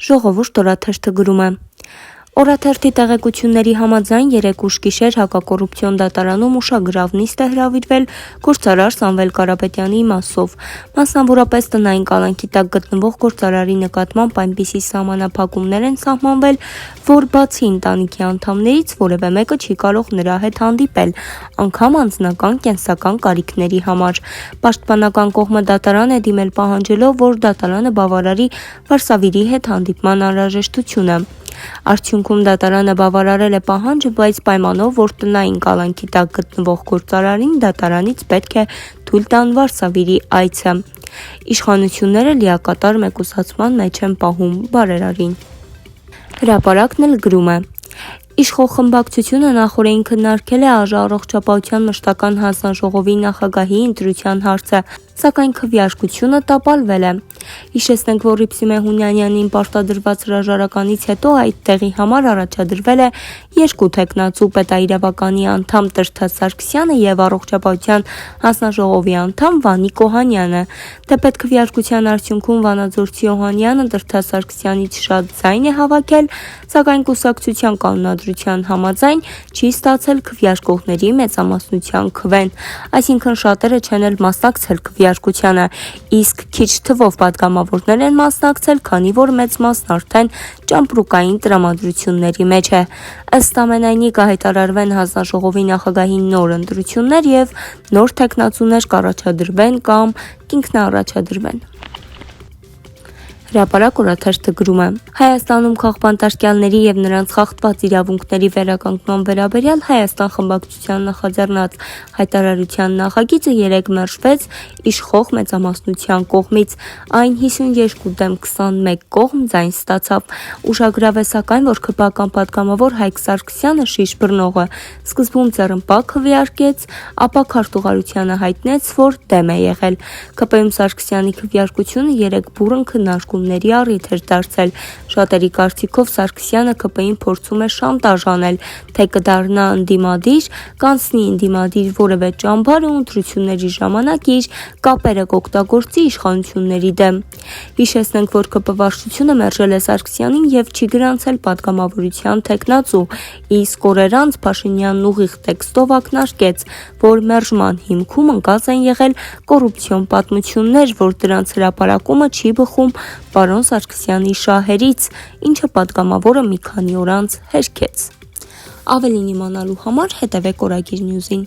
Ժողովուրդ օրաթերթը գրում է. Օրաթերթի տեղեկությունների համաձայն 3 ուշ գիշեր հակակոռուպցիոն դատարանում ուշագրավ նիստ է հրավիրվել գործարար Սամվել Կարապետյանի իմաստով, մասնավորապես տնային կալանքի տակ գտնվող գործարարի նկատմամբ այնպիսի սահմանափակումներ են սահմանվել, որ բացի ընտանիքի անդամներից որևէ մեկը չի կարող նրա հետ հանդիպել, անգամ անձնական կենսական կարիքների համար։ Պաշտպանական կողմը դատարան է դիմել պահանջելով, որ դատարանը բավարարի վարսավիրի հետ հանդիպման անհրաժեշտությունը։ Արդյունքում դատարանը բավարարել է պահանջը, բայց պայմանով, որ տնային կալանքի տակ գտնվող գործարարին դատարանից պետք է թույլ տան վարսավիրի այցը։ Իշխանությունները լիակատար մեկուսացման մեջ են պահում բարերարին։ Հրապարակն էլ գրում է. Իշխող խմբակցությունը նախօրեին քննարկել է ԱԺ առողջապահության մշտական հանձնաժողովի նախագահի ընտրության հարցը, սակայն քվեարկությունը տապալվել է։ Հիշեցնենք, որ Իբսի Մեհունյանյանին պարտադրված հրաժարականից հետո այդ տեղի համար առաջադրվել է 2 թեկնածու՝ պետաիրավականի անդամ Տրթա Սարգսյանը եւ առողջապահության հանձնաժողովի անդամ Վանիկ Օհանյանը։ Թեպետ քվեարկության արդյունքում Վանաձորցի Օհանյանը Տրթա Սարգսյանից շատ ձայն է հավաքել, սակայն կուսակցության կանոնադրության համաձայն չի ստացել քվեարկողների մեծամասնության քվեն, այսինքն շատերը չեն էլ մասնակցել քվեարկությանը, իսկ քիչ թվով պատգամավորներ են մասնակցել, քանի որ մեծ մասն արդեն ճամպրուկային տրամադրությունների մեջ է։ Ըստ ամենայնի կհայտարարվեն հանձնաժողովի նախագահի նոր ընտրություններ եւ նոր թեկնածուներ կառաջադրվեն կամ կինքնաառաջադրվեն։ Հրապարակ օրաթերթը գրում է. Հայաստանում քաղբանտարկյալների եւ նրանց խախտված իրավունքների վերականգնման վերաբերյալ Հայաստան խմբակցության նախաձեռնած հայտարարության նախագիծը 3 մերժվեց իշխող մեծամասնության կողմից, այն 52 դեմ 21 կողմ ձայն ստացավ։ Ուշագրավ է սակայն, որ ՔՊԱ-կան պատգամավոր Հայկ Սարգսյանը շիշ բռնողը սկզբում ձեռնպա քվեարկեց, ապա քարտուղարությանը հայտնեց, որ դեմ է եղել։ ՔՊ-ում Սարգսյանի քվեարկությունը 3 բուռն քննարկումների առիթ էր դարձել։ Շատերի կարծիքով Սարգսյանը ՔՊ-ին փորձում է շանտաժ անել, թե կդառնա ընդդիմադիր, կանցնի ընդդիմադիր որևէ ճամբար ու ընտրությունների ժամանակ իր կապերը կօգտագործի իշխանությունների դեմ։ Հիշեցնենք, որ ԿՊ վարչությունը մերժել է Սարգսյանին եւ չի գրանցել պատգամավորության թեկնածու, իսկ օրեր անց Փաշինյանն ուղիղ տեքստով ակնարկեց, որ մերժման հիմքում ընկած են եղել կոռուպցիոն պատմություններ, որ դրանց հրապարակումը չի բխում պարոն Սարգսյանի շահերից, ինչը պատգամավորը մի քանի օր անց հերքեց։ Ավելին իմանալու համար հետևեք Օրագիր Նյուզին։